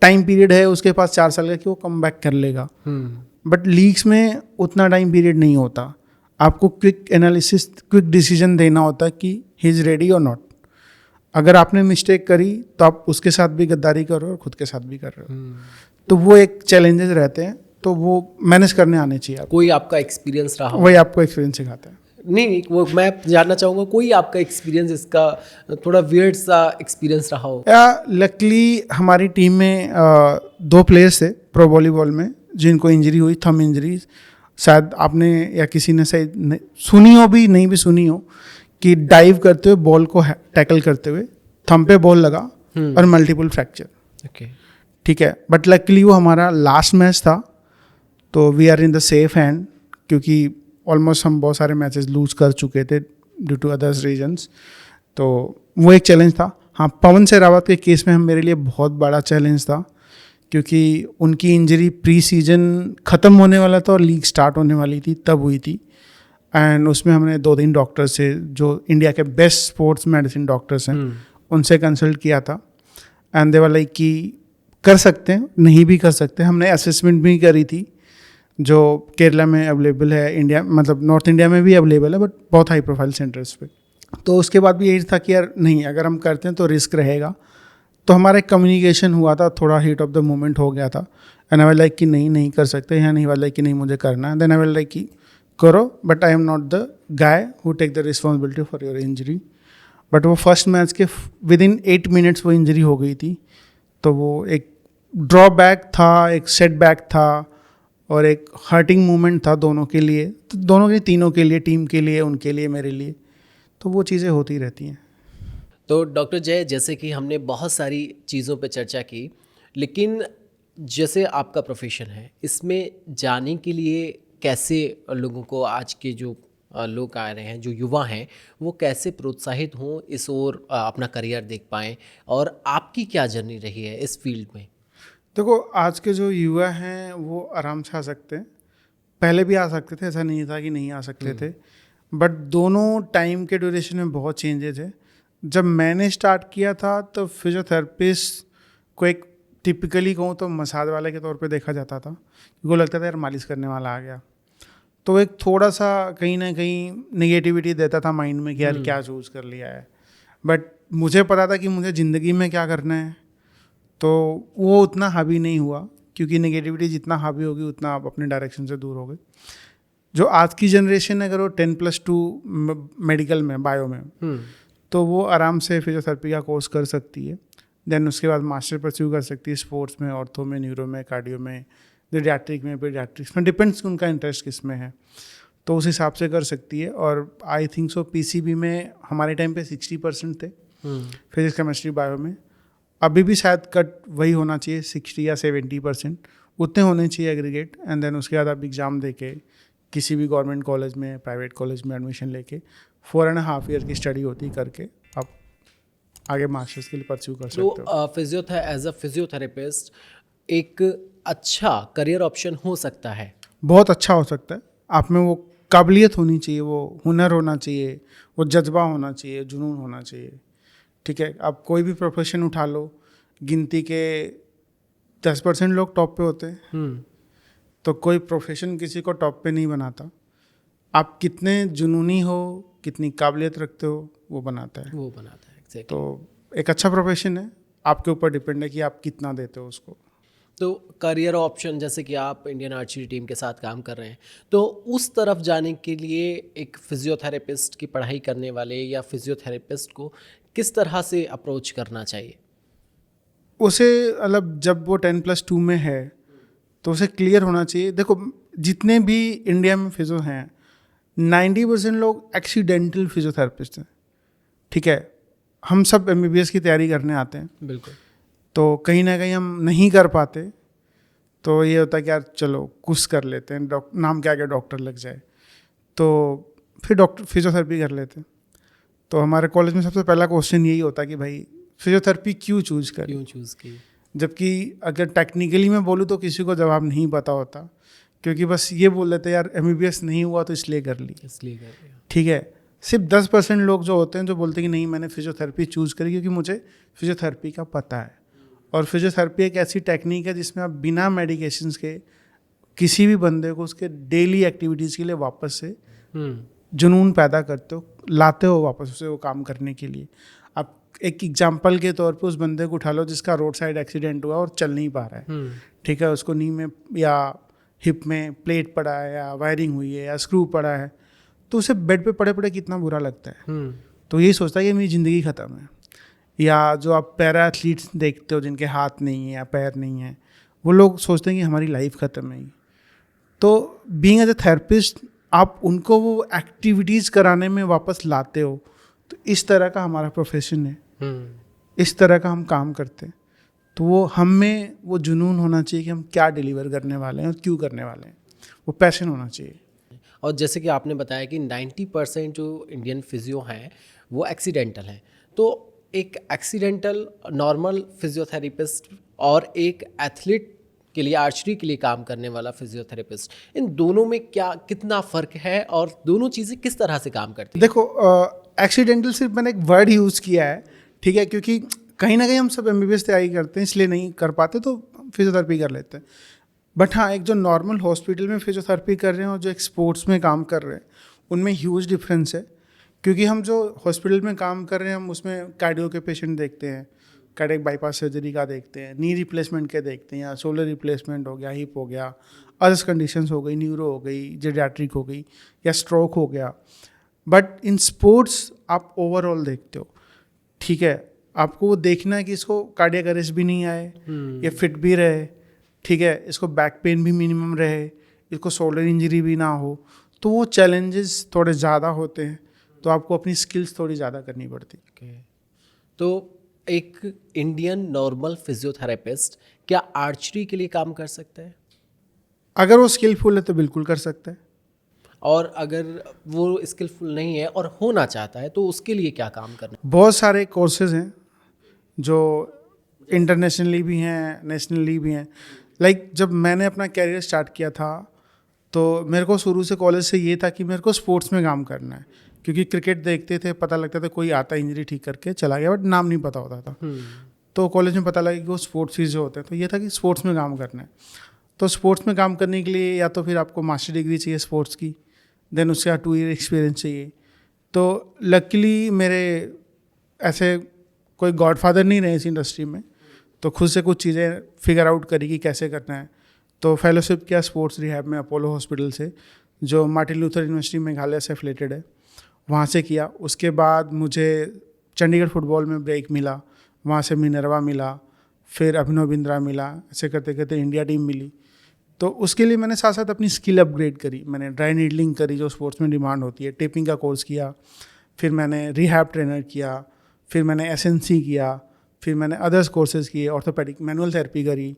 टाइम पीरियड है उसके पास 4 साल का कि वो कम बैक कर लेगा। बट लीग्स में उतना टाइम पीरियड नहीं होता। आपको क्विक एनालिसिस, क्विक डिसीजन देना होता है कि ही इज़ रेडी और नॉट। अगर आपने मिस्टेक करी तो आप उसके साथ भी गद्दारी कर रहे हो और खुद के साथ भी कर रहे हो। तो वो एक चैलेंजेस रहते हैं, तो वो मैनेज करने आने चाहिए आपको। कोई आपका एक्सपीरियंस रहा? वही आपको एक्सपीरियंस सिखाता है। नहीं, वो मैं जानना चाहूँगा, कोई आपका एक्सपीरियंस इसका थोड़ा वियर्ड सा एक्सपीरियंस रहा हो? लकली हमारी टीम में 2 प्लेयर्स थे प्रो वॉलीबॉल में जिनको इंजरी हुई, थंब इंजरी। शायद आपने या किसी ने शायद सुनी हो भी, नहीं भी सुनी हो, कि डाइव करते हुए बॉल को टैकल करते हुए थंब पे बॉल लगा और मल्टीपल फ्रैक्चर। ओके, ठीक है। बट लकली वो हमारा लास्ट मैच था, तो we are in the safe hand, क्योंकि ऑलमोस्ट हम बहुत सारे मैचेस लूज कर चुके थे ड्यू टू अदर्स रीजंस। तो वो एक चैलेंज था। हाँ, पवन सहरावत के केस में मेरे लिए बहुत बड़ा चैलेंज था, क्योंकि उनकी इंजरी प्री सीजन ख़त्म होने वाला था और लीग स्टार्ट होने वाली थी, तब हुई थी। एंड उसमें हमने 2-3 डॉक्टर से, जो इंडिया के बेस्ट स्पोर्ट्स मेडिसिन डॉक्टर्स हैं, उनसे कंसल्ट किया था। एंड दे वर लाइक कि कर सकते हैं, नहीं भी कर सकते। हमने असेसमेंट भी करी थी, जो केरला में अवेलेबल है, इंडिया मतलब नॉर्थ इंडिया में भी अवेलेबल है, बट बहुत हाई प्रोफाइल सेंटर्स पे। तो उसके बाद भी यही था कि यार नहीं, अगर हम करते हैं तो रिस्क रहेगा। तो हमारा एक कम्युनिकेशन हुआ था, थोड़ा हीट ऑफ द मोमेंट हो गया था। एंड आई वाज लाइक कि नहीं कर सकते, या नहीं वाज लाइक कि नहीं मुझे करना है। देन आई वाज लाइक कि करो, but I am not the guy who take the responsibility for your injury. But वो फर्स्ट मैच के विदिन 8 मिनट्स वो इंजरी हो गई थी। तो वो एक ड्रॉबैक था, एक सेटबैक था, और एक हर्टिंग मोमेंट था दोनों के लिए, तो दोनों के, तीनों के लिए, टीम के लिए, उनके लिए, मेरे लिए। तो वो चीज़ें होती रहती हैं। तो डॉक्टर जय, जैसे कि हमने बहुत सारी चीज़ों पे चर्चा की, लेकिन जैसे आपका प्रोफेशन है, इसमें जाने के लिए कैसे लोगों को, आज के जो लोग आ रहे हैं, जो युवा हैं, वो कैसे प्रोत्साहित हों इस ओर अपना करियर देख पाएँ, और आपकी क्या जर्नी रही है इस फील्ड में? देखो, आज के जो युवा हैं वो आराम से आ सकते हैं, पहले भी आ सकते थे, ऐसा नहीं था कि नहीं आ सकते थे, बट दोनों टाइम के ड्यूरेशन में बहुत चेंजेज है। जब मैंने स्टार्ट किया था तो फिजियोथेरेपिस्ट को एक टिपिकली कहूँ तो मसाज वाले के तौर पे देखा जाता था, क्योंकि वो लगता था यार मालिश करने वाला आ गया। तो एक थोड़ा सा कहीं ना कहीं नेगेटिविटी देता था माइंड में कि यार क्या चूज़ कर लिया है। बट मुझे पता था कि मुझे ज़िंदगी में क्या करना है, तो वो उतना हावी नहीं हुआ, क्योंकि नेगेटिविटी जितना हावी होगी उतना आप अपने डायरेक्शन से दूर होगे। जो आज की जनरेशन है, अगर वो 10+2 मेडिकल में, बायो में, तो वो आराम से फिजियोथेरेपी का कोर्स कर सकती है। देन उसके बाद मास्टर परस्यू कर सकती है स्पोर्ट्स में, ऑर्थो में, न्यूरो में, कार्डियो में, पीडियाट्रिक में, पीडियाट्रिक्स में, डिपेंड्स उनका इंटरेस्ट किस में है, तो उस हिसाब से कर सकती है। और आई थिंक सो पीसीबी में हमारे टाइम पे 60% थे फिजिक्स, केमिस्ट्री, बायो में। अभी भी शायद कट वही होना चाहिए, 60 या 70% उतने होने चाहिए एग्रीगेट। एंड देन उसके बाद आप एग्ज़ाम दे के किसी भी गवर्नमेंट कॉलेज में, प्राइवेट कॉलेज में एडमिशन लेके 4.5 ईयर की स्टडी होती करके आप आगे मास्टर्स के लिए परस्यू कर सकते हो। तो एज अ फिजियोथेरेपिस्ट एक अच्छा करियर ऑप्शन हो सकता है? बहुत अच्छा हो सकता है। आप में वो काबिलियत होनी चाहिए, वो हुनर होना चाहिए, वो जज्बा होना चाहिए, जुनून होना चाहिए। ठीक है, आप कोई भी प्रोफेशन उठा लो, गिनती के 10% लोग टॉप पे होते हैं, तो कोई प्रोफेशन किसी को टॉप पे नहीं बनाता। आप कितने जुनूनी हो, कितनी काबिलियत रखते हो, वो बनाता है। exactly। तो एक अच्छा प्रोफेशन है, आपके ऊपर डिपेंड है कि आप कितना देते हो उसको। तो करियर ऑप्शन, जैसे कि आप इंडियन आर्चरी टीम के साथ काम कर रहे हैं, तो उस तरफ जाने के लिए एक फिजियोथेरेपिस्ट की पढ़ाई करने वाले या फिजियोथेरेपिस्ट को किस तरह से अप्रोच करना चाहिए? उसे मतलब जब वो 10+2 में है तो उसे क्लियर होना चाहिए। देखो, जितने भी इंडिया में फिजियो हैं, 90% लोग एक्सीडेंटल फिजियोथेरेपिस्ट हैं। ठीक है, हम सब MBBS की तैयारी करने आते हैं, बिल्कुल। तो कहीं ना कहीं हम नहीं कर पाते, तो ये होता है कि यार चलो कुछ कर लेते हैं, नाम के आगे डॉक्टर लग जाए, तो फिर डॉक्टर फिजियोथेरेपी कर लेते हैं। तो हमारे कॉलेज में सबसे पहला क्वेश्चन यही होता है कि भाई फिजियोथेरेपी क्यों चूज़ की। जबकि अगर टेक्निकली मैं बोलूँ तो किसी को जवाब नहीं पता होता, क्योंकि बस ये बोल देते यार MBBS नहीं हुआ तो इसलिए कर ली। ठीक है, सिर्फ 10% लोग जो होते हैं जो बोलते हैं कि नहीं मैंने फिजियोथेरेपी चूज़ करी क्योंकि मुझे फिजियोथेरेपी का पता है। और फिजियोथेरेपी एक ऐसी टेक्निक है जिसमें आप बिना मेडिकेशंस के किसी भी बंदे को उसके डेली एक्टिविटीज़ के लिए वापस से जुनून पैदा करते हो, लाते हो वापस उसे वो काम करने के लिए। आप एक एग्जाम्पल के तौर पे उस बंदे को उठा लो जिसका रोड साइड एक्सीडेंट हुआ और चल नहीं पा रहा है। ठीक है, उसको नी में या हिप में प्लेट पड़ा है, या वायरिंग हुई है, या स्क्रू पड़ा है, तो उसे बेड पे पड़े पड़े कितना बुरा लगता है। तो यही सोचता है कि मेरी ज़िंदगी ख़त्म है। या जो आप पैरा एथलीट्स देखते हो जिनके हाथ नहीं है या पैर नहीं है, वो लोग सोचते हैं कि हमारी लाइफ ख़त्म है। तो बीइंग एज ए थेरेपिस्ट आप उनको वो एक्टिविटीज़ कराने में वापस लाते हो। तो इस तरह का हमारा प्रोफेशन है, इस तरह का हम काम करते हैं। तो वो हम में वो जुनून होना चाहिए कि हम क्या डिलीवर करने वाले हैं और क्यों करने वाले हैं, वो पैशन होना चाहिए। और जैसे कि आपने बताया कि 90% जो इंडियन फिजियो हैं वो एक्सीडेंटल हैं, तो एक एक्सीडेंटल नॉर्मल फिजियोथेरेपिस्ट और एक एथलीट के लिए, आर्चरी के लिए काम करने वाला फिजियोथेरेपिस्ट, इन दोनों में क्या कितना फ़र्क है और दोनों चीज़ें किस तरह से काम करती हैं? देखो, एक्सीडेंटल सिर्फ मैंने एक वर्ड यूज़ किया है, ठीक है, क्योंकि कहीं ना कहीं हम सब MBBS तैयारी करते हैं इसलिए नहीं कर पाते तो फिजियोथेरेपी कर लेते हैं। बट हाँ, एक जो नॉर्मल हॉस्पिटल में फिजियोथेरेपी कर रहे हैं और जो एक स्पोर्ट्स में काम कर रहे हैं, उनमें ह्यूज डिफरेंस है। क्योंकि हम जो हॉस्पिटल में काम कर रहे हैं हम उसमें कार्डियो के पेशेंट देखते हैं, कार्डियक बाईपास सर्जरी का देखते हैं, नी रिप्लेसमेंट के देखते हैं, या शोल्डर रिप्लेसमेंट हो गया, हिप हो गया, अदर्स कंडीशंस हो गई, न्यूरो हो गई, जेडियाट्रिक हो गई, या स्ट्रोक हो गया। बट इन स्पोर्ट्स आप ओवरऑल देखते हो। ठीक है, आपको वो देखना है कि इसको कार्डियक अरेस्ट भी नहीं आए या फिट भी रहे। ठीक है, इसको बैक पेन भी मिनिमम रहे, इसको शोल्डर इंजरी भी ना हो, तो वो चैलेंजेस थोड़े ज़्यादा होते हैं, तो आपको अपनी स्किल्स थोड़ी ज़्यादा करनी पड़ती। ओके। तो एक इंडियन नॉर्मल फिजियोथेरेपिस्ट क्या आर्चरी के लिए काम कर सकता है? अगर वो स्किलफुल है तो बिल्कुल कर सकता है। और अगर वो स्किलफुल नहीं है और होना चाहता है तो उसके लिए क्या काम करना? बहुत सारे कोर्सेज हैं जो इंटरनेशनली भी हैं, नेशनली भी हैं। लाइक जब मैंने अपना कैरियर स्टार्ट किया था तो मेरे को शुरू से कॉलेज से ये था कि मेरे को स्पोर्ट्स में काम करना है, क्योंकि क्रिकेट देखते थे, पता लगता था कोई आता इंजरी ठीक करके चला गया, बट नाम नहीं पता होता था। तो कॉलेज में पता लगा कि वो स्पोर्ट्स फिजियो होते हैं, तो ये था कि स्पोर्ट्स में काम करना है। तो स्पोर्ट्स में काम करने के लिए या तो फिर आपको मास्टर डिग्री चाहिए स्पोर्ट्स की, देन उसके बाद 2 ईयर एक्सपीरियंस चाहिए। तो लकीली मेरे ऐसे कोई गॉडफादर नहीं रहे इस इंडस्ट्री में, तो खुद से कुछ चीज़ें फिगर आउट करी कि कैसे करना है। तो फेलोशिप किया स्पोर्ट्स रिहैब में अपोलो हॉस्पिटल से, जो मार्टिन लूथर यूनिवर्सिटी मेघालय से एफिलेटेड है, वहाँ से किया। उसके बाद मुझे चंडीगढ़ फुटबॉल में ब्रेक मिला, वहाँ से मिनर्वा मिला, फिर अभिनव बिंद्रा मिला, ऐसे करते करते इंडिया टीम मिली। तो उसके लिए मैंने साथ साथ अपनी स्किल अपग्रेड करी। मैंने ड्राई नीडलिंग करी जो स्पोर्ट्स में डिमांड होती है, टेपिंग का कोर्स किया, फिर मैंने रिहैब ट्रेनर किया, फिर मैंने एसएनसी किया, फिर मैंने अदर्स कोर्सेज किए, ऑर्थोपेडिक मैनुअल थेरेपी करी।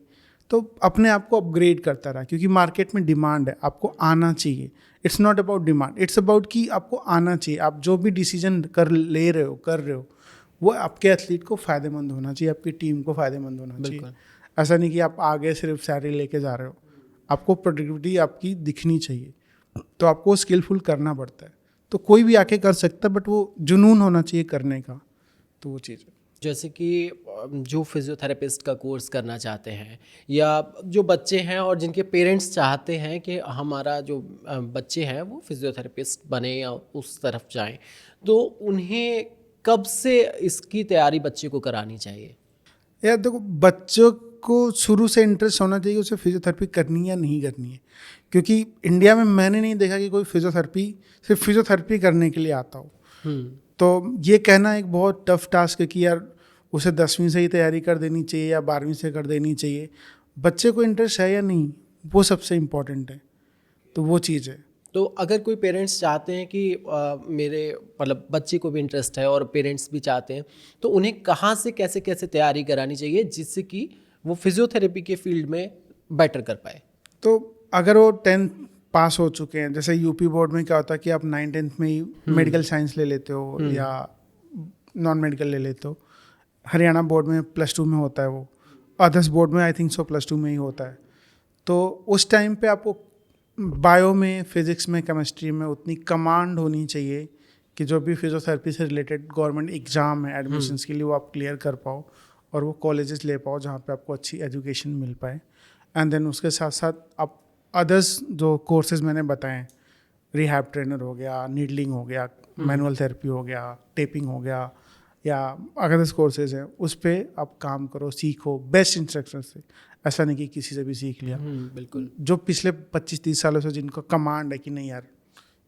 तो अपने आप को अपग्रेड करता रहा, क्योंकि मार्केट में डिमांड है, आपको आना चाहिए। It's not about demand, it's about कि आपको आना चाहिए। आप जो भी डिसीजन कर रहे हो वो आपके एथलीट को फ़ायदेमंद होना चाहिए, आपकी टीम को फ़ायदेमंद होना चाहिए। ऐसा नहीं कि आप आगे सिर्फ सैलरी लेके जा रहे हो, आपको प्रोडक्टिविटी आपकी दिखनी चाहिए, तो आपको स्किलफुल करना पड़ता है। तो कोई भी आके कर सकता है, बट वो जुनून होना चाहिए करने का, तो वो चीज़ है। जैसे कि जो फिजियोथेरेपिस्ट का कोर्स करना चाहते हैं या जो बच्चे हैं और जिनके पेरेंट्स चाहते हैं कि हमारा जो बच्चे हैं वो फिजियोथेरेपिस्ट बने या उस तरफ जाएं, तो उन्हें कब से इसकी तैयारी बच्चे को करानी चाहिए? यार देखो, बच्चों को शुरू से इंटरेस्ट होना चाहिए उसे फिजियोथेरेपी करनी है या नहीं करनी है, क्योंकि इंडिया में मैंने नहीं देखा कि कोई फिजियोथेरेपी सिर्फ फिजियोथेरेपी करने के लिए आता हो। तो ये कहना एक बहुत टफ टास्क है कि यार उसे 10वीं से ही तैयारी कर देनी चाहिए या 12वीं से कर देनी चाहिए। बच्चे को इंटरेस्ट है या नहीं, वो सबसे इम्पोर्टेंट है, तो वो चीज़ है। तो अगर कोई पेरेंट्स चाहते हैं कि मेरे मतलब बच्चे को भी इंटरेस्ट है और पेरेंट्स भी चाहते हैं, तो उन्हें कहाँ से कैसे कैसे तैयारी करानी चाहिए जिससे कि वो फिजियोथेरेपी के फील्ड में बेटर कर पाए? तो अगर वो 10th पास हो चुके हैं, जैसे यूपी बोर्ड में क्या होता है कि आप 9th-10th में ही मेडिकल साइंस ले लेते हो या नॉन मेडिकल ले लेते हो। हरियाणा बोर्ड में +2 में होता है वो, अदर्स बोर्ड में आई थिंक सो +2 में ही होता है। तो उस टाइम पे आपको बायो में, फिजिक्स में, केमिस्ट्री में उतनी कमांड होनी चाहिए कि जो भी फिजियोथेरेपी से रिलेटेड गवर्नमेंट एग्जाम है एडमिशन्स के लिए, वो आप क्लियर कर पाओ और वो कॉलेजेस ले पाओ जहाँ पे आपको अच्छी एजुकेशन मिल पाए। एंड देन उसके साथ साथ आप अदर्स जो कोर्सेज मैंने बताएं, रिहैब ट्रेनर हो गया, नीडलिंग हो गया, मैनुअल थेरेपी हो गया, टेपिंग हो गया, या अदर्स कोर्सेज हैं, उस पर आप काम करो, सीखो बेस्ट इंस्ट्रक्शन से। ऐसा नहीं कि किसी से भी सीख लिया। बिल्कुल। जो पिछले 25-30 सालों से जिनको कमांड है कि नहीं यार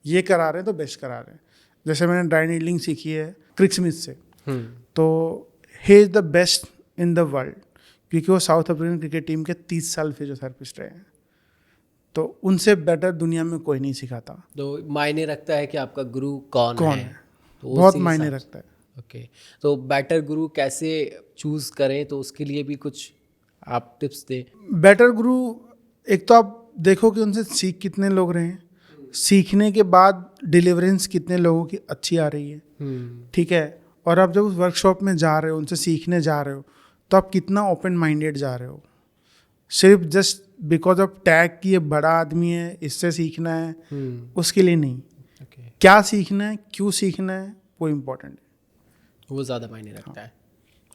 ये करा रहे हैं तो बेस्ट करा रहे हैं। जैसे मैंने ड्राई नीडलिंग सीखी है क्रिक स्मिथ से, तो he is the best in the world, क्योंकि वो साउथ अफ्रीकन क्रिकेट टीम के 30 साल फिजियोथेरेपिस्ट रहे हैं। तो उनसे बेटर दुनिया में कोई नहीं सिखाता। तो मायने रखता है कि आपका गुरु कौन है? तो बहुत उसी मायने हिसाब से- रखता है। ओके। तो बेटर गुरु कैसे चूज करें, तो उसके लिए भी कुछ आप टिप्स दें। बेटर गुरु, एक तो आप देखो कि उनसे सीख कितने लोग रहे हैं, सीखने के बाद डिलीवरेंस कितने लोगों की अच्छी आ रही है, ठीक है। और आप जब उस वर्कशॉप में जा रहे हो, उनसे सीखने जा रहे हो, तो आप कितना ओपन माइंडेड जा रहे हो। सिर्फ जस्ट बिकॉज ऑफ टैग कि ये बड़ा आदमी है इससे सीखना है, उसके लिए नहीं। ओके। क्या सीखना है, क्यों सीखना है, वो इम्पोर्टेंट है। वो ज़्यादा मायने रखता है।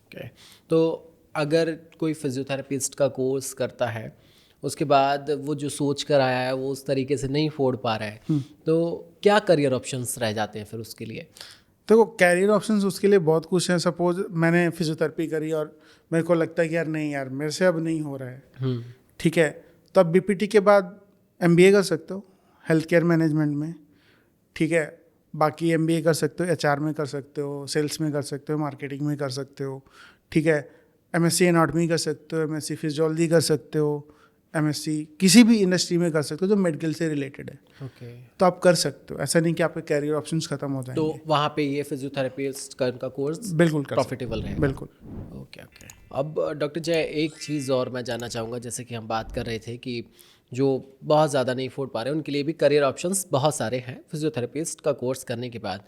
ओके। तो अगर कोई फिजियोथेरेपिस्ट का कोर्स करता है, उसके बाद वो जो सोच कर आया है वो उस तरीके से नहीं फोड़ पा रहा है, तो क्या करियर ऑप्शंस रह जाते हैं फिर उसके लिए? देखो, कैरियर ऑप्शंस उसके लिए बहुत कुछ हैं। सपोज मैंने फिजियोथेरेपी करी और मेरे को लगता है कि यार नहीं यार मेरे से अब नहीं हो रहा है, ठीक है, तो आप बीपीटी के बाद एमबीए कर सकते हो हेल्थ केयर मैनेजमेंट में, ठीक है। बाकी एमबीए कर सकते हो, एचआर में कर सकते हो, सेल्स में कर सकते हो, मार्केटिंग में कर सकते हो, ठीक है। एमएससी एनाटॉमी कर सकते हो, एमएससी फिजियोलॉजी कर सकते हो, MSc किसी भी इंडस्ट्री में कर सकते हो जो मेडिकल से रिलेटेड है, ओके। तो आप कर सकते हो। ऐसा नहीं कि आपके कैरियर ऑप्शंस खत्म हो जाएंगे। तो वहाँ पे ये फिजियोथेरेपिस्ट का उनका कोर्स बिल्कुल कर प्रॉफिटेबल सकते रहेगा। हो, बिल्कुल। Okay okay. अब डॉक्टर जय, एक चीज़ और मैं जानना चाहूँगा, जैसे कि हम बात कर रहे थे कि जो बहुत ज़्यादा नहीं अफोर्ड पा रहे हैं उनके लिए भी करियर ऑप्शंस बहुत सारे हैं फिजियोथेरेपिस्ट का कोर्स करने के बाद।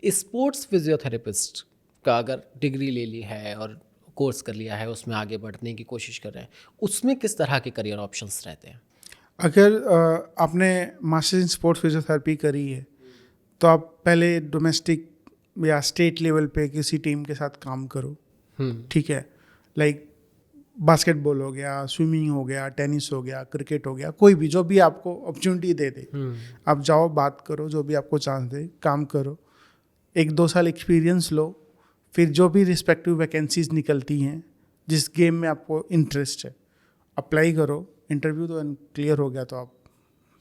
स्पोर्ट्स फिजियोथेरेपिस्ट का अगर डिग्री ले ली है और कोर्स कर लिया है, उसमें आगे बढ़ने की कोशिश कर रहे हैं, उसमें किस तरह के करियर ऑप्शंस रहते हैं? अगर आपने मास्टर्स इन स्पोर्ट्स फिजियोथेरेपी करी है तो आप पहले डोमेस्टिक या स्टेट लेवल पे किसी टीम के साथ काम करो, ठीक है। लाइक बास्केटबॉल हो गया, स्विमिंग हो गया, टेनिस हो गया, क्रिकेट हो गया, कोई भी जो भी आपको अपॉर्चुनिटी दे दे, आप जाओ, बात करो, जो भी आपको चांस दे काम करो, 1-2 साल एक्सपीरियंस लो, फिर जो भी रिस्पेक्टिव वैकेंसीज निकलती हैं जिस गेम में आपको इंटरेस्ट है अप्लाई करो। इंटरव्यू तो क्लियर हो गया तो आप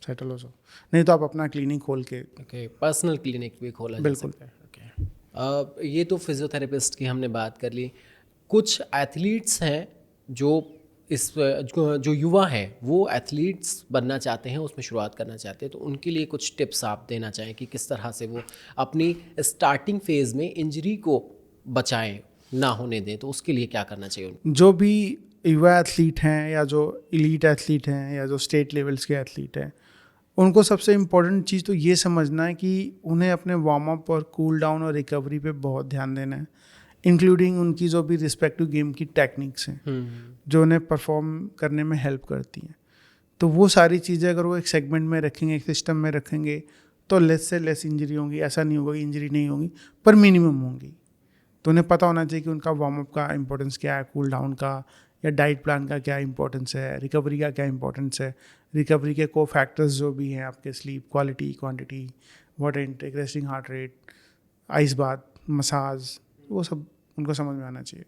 सेटल हो जाओ, नहीं तो आप अपना क्लिनिक खोल के ओके, पर्सनल क्लिनिक भी खोला जा बिल्कुल। सकता है। ओके। ये तो फिजियोथेरेपिस्ट की हमने बात कर ली। कुछ एथलीट्स हैं जो जो युवा हैं वो एथलीट्स बनना चाहते हैं, उसमें शुरुआत करना चाहते हैं, तो उनके लिए कुछ टिप्स आप देना चाहें कि किस तरह से वो अपनी स्टार्टिंग फेज़ में इंजरी को बचाएं, ना होने दें, तो उसके लिए क्या करना चाहिए उनको? जो भी युवा एथलीट हैं या जो एलीट एथलीट हैं या जो स्टेट लेवल्स के एथलीट हैं, उनको सबसे इम्पोर्टेंट चीज़ तो ये समझना है कि उन्हें अपने वार्म अप और कूल डाउन और रिकवरी पे बहुत ध्यान देना है, इंक्लूडिंग उनकी जो भी रिस्पेक्टिव गेम की टेक्निक्स हैं जो उन्हें परफॉर्म करने में हेल्प करती हैं। तो वो सारी चीज़ें अगर वो एक सेगमेंट में रखेंगे, एक सिस्टम में रखेंगे, तो लेस से लेस इंजरी होंगी। ऐसा नहीं होगा कि इंजरी नहीं होंगी, पर मिनिमम होंगी। तो उन्हें पता होना चाहिए कि उनका वार्म अप का इंपॉर्टेंस क्या है, कूल डाउन का या डाइट प्लान का क्या इंपॉर्टेंस है, रिकवरी का क्या इंपॉर्टेंस है, रिकवरी के को फैक्टर्स जो भी हैं आपके sleep quality, quantity, water intake, resting heart rate, ice bath, massage, वो सब उनको समझ में आना चाहिए।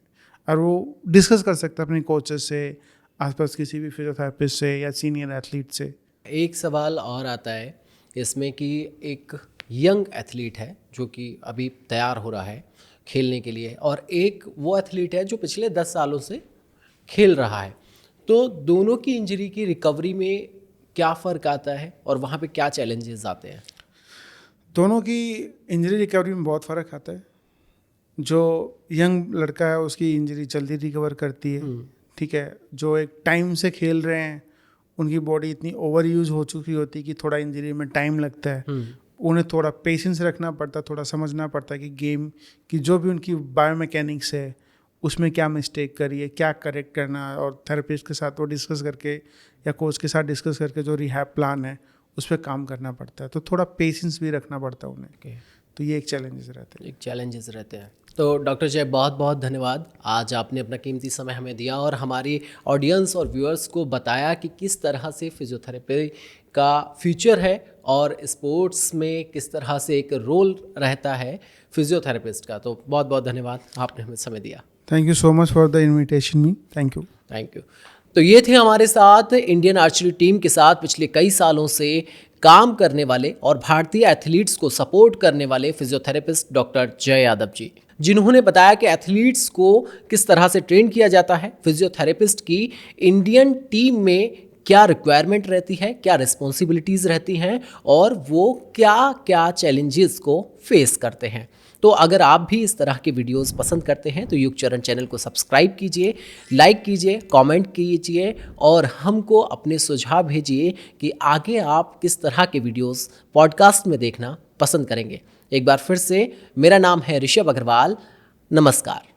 और वो डिस्कस कर सकते हैं अपने कोचेस से, आसपास किसी भी फिजियोथेरेपिस्ट से या सीनियर एथलीट से। एक सवाल और आता है इसमें कि एक यंग एथलीट है जो कि अभी तैयार हो रहा है खेलने के लिए, और एक वो एथलीट है जो पिछले 10 सालों से खेल रहा है, तो दोनों की इंजरी की रिकवरी में क्या फ़र्क आता है और वहाँ पे क्या चैलेंजेस आते हैं? दोनों की इंजरी रिकवरी में बहुत फ़र्क आता है। जो यंग लड़का है उसकी इंजरी जल्दी रिकवर करती है, ठीक है। जो एक टाइम से खेल रहे हैं उनकी बॉडी इतनी ओवर यूज हो चुकी होती है कि थोड़ा इंजरी में टाइम लगता है। उन्हें थोड़ा पेशेंस रखना पड़ता है, थोड़ा समझना पड़ता है कि गेम की जो भी उनकी बायोमैकेनिक्स है उसमें क्या मिस्टेक करी है, क्या करेक्ट करना है, और थेरेपिस्ट के साथ वो डिस्कस करके या कोच के साथ डिस्कस करके जो रिहैब प्लान है उस पर काम करना पड़ता है। तो थोड़ा पेशेंस भी रखना पड़ता है उन्हें। तो ये एक चैलेंजेस रहते हैं। तो डॉक्टर जय, बहुत बहुत धन्यवाद। आज आपने अपना कीमती समय हमें दिया और हमारी ऑडियंस और व्यूअर्स को बताया कि किस तरह से फिजियोथेरेपी का फ्यूचर है और स्पोर्ट्स में किस तरह से एक रोल रहता है फिजियोथेरेपिस्ट का। तो बहुत बहुत धन्यवाद, आपने हमें समय दिया। Thank you so much for the invitation me. Thank you. तो ये थे हमारे साथ इंडियन आर्चरी टीम के साथ पिछले कई सालों से काम करने वाले और भारतीय एथलीट्स को सपोर्ट करने वाले फिजियोथेरेपिस्ट डॉक्टर जय यादव जी, जिन्होंने बताया कि एथलीट्स को किस तरह से ट्रेन किया जाता है, फिजियोथेरेपिस्ट की इंडियन टीम में क्या रिक्वायरमेंट रहती है, क्या रिस्पॉन्सिबिलिटीज़ रहती हैं और वो क्या क्या चैलेंजेस को फेस करते हैं। तो अगर आप भी इस तरह के वीडियोस पसंद करते हैं तो युग चरण चैनल को सब्सक्राइब कीजिए, लाइक कीजिए, कमेंट कीजिए और हमको अपने सुझाव भेजिए कि आगे आप किस तरह के वीडियोस पॉडकास्ट में देखना पसंद करेंगे। एक बार फिर से मेरा नाम है ऋषभ अग्रवाल। नमस्कार।